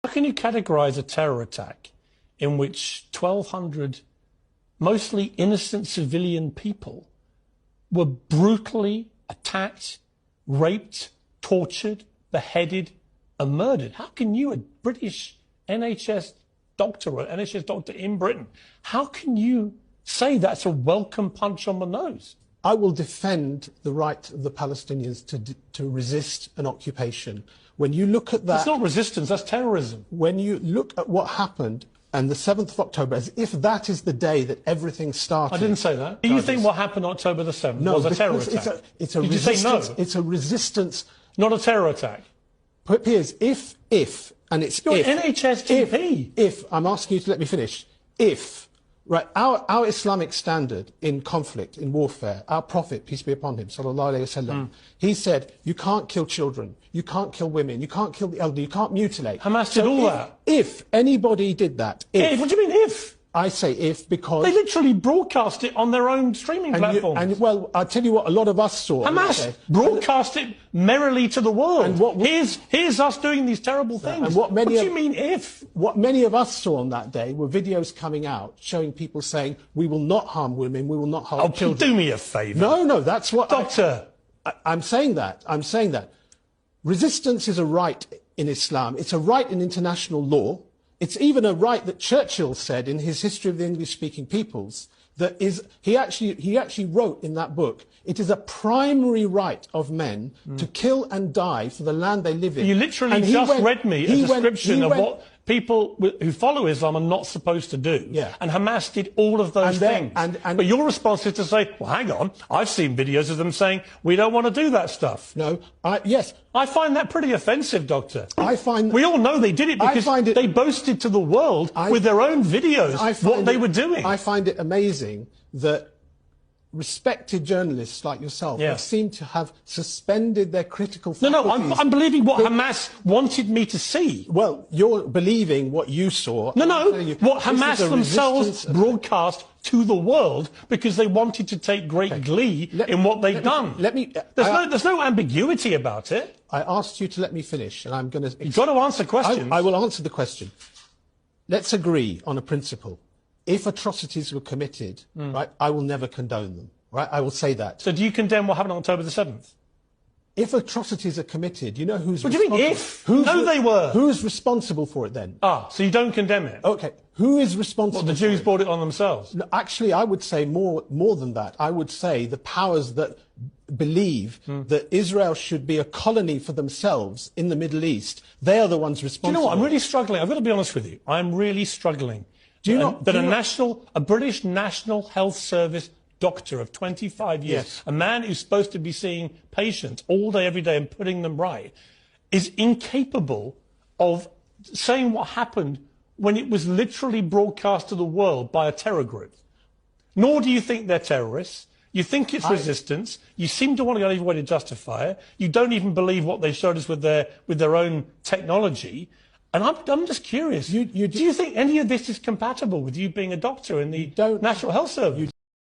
How can you categorize a terror attack in which 1,200 mostly innocent civilian people were brutally attacked, raped, tortured, beheaded, and murdered? How can you, a British NHS doctor or NHS doctor in Britain, how can you say that's a welcome punch on the nose? I will defend the right of the Palestinians to resist an occupation. When you look at that... That's not resistance, that's terrorism. When you look at what happened on the 7th of October, as if that is the day that everything started... I didn't say that. Do you think what happened on October the 7th was a terror attack? It's a Did resistance, you say no? It's a resistance... Not a terror attack. Piers, and it's You're if... an NHS GP. If, I'm asking you to let me finish, if... Right, our Islamic standard in conflict, in warfare, our Prophet, peace be upon him, sallallahu alayhi wasallam, he said, you can't kill children, you can't kill women, you can't kill the elderly, you can't mutilate. Hamas did all that. If anybody did that, if... What do you mean if? I say if because... They literally broadcast it on their own streaming platforms. Well, I'll tell you what a lot of us saw. Hamas broadcast it merrily to the world. And here's us doing these terrible things. And what do you mean if? What many of us saw on that day were videos coming out showing people saying, we will not harm women, we will not harm children. Do me a favour. No, that's what... Doctor. I'm saying that. Resistance is a right in Islam. It's a right in international law. It's even a right that Churchill said in his History of the English-Speaking Peoples, that is, he actually wrote in that book, it is a primary right of men to kill and die for the land they live in. You literally read me a description of what people who follow Islam are not supposed to do. Yeah. And Hamas did all of those things. But your response is to say, well, hang on, I've seen videos of them saying, we don't want to do that stuff. No, yes. I find that pretty offensive, Doctor. We all know they did it because they boasted to the world with their own videos what they were doing. I find it amazing that respected journalists like yourself seem to have suspended their critical faculties. No, I'm believing what Hamas wanted me to see. Well, you're believing what you saw. No, what Hamas themselves broadcast to the world because they wanted to take great glee in what they've done. There's no ambiguity about it. I asked you to let me finish, and I'm going to... You've got to answer questions. I will answer the question. Let's agree on a principle. If atrocities were committed, right, I will never condone them. Right, I will say that. So do you condemn what happened on October the 7th? If atrocities are committed, you know who's responsible? What do you mean if? No, they were. Who's responsible for it then? So you don't condemn it? Okay. Who is responsible? Well, the Jews brought it on themselves. No, actually, I would say more than that. I would say the powers that believe that Israel should be a colony for themselves in the Middle East, they are the ones responsible. Do you know what? I'm really struggling. I've got to be honest with you. I'm really struggling. A British National Health Service doctor of 25 years, a man who's supposed to be seeing patients all day, every day and putting them right, is incapable of saying what happened when it was literally broadcast to the world by a terror group. Nor do you think they're terrorists. You think it's resistance. You seem to want to go every way to justify it. You don't even believe what they showed us with their own technology. And I'm just curious. Do you think any of this is compatible with you being a doctor in the National Health Service?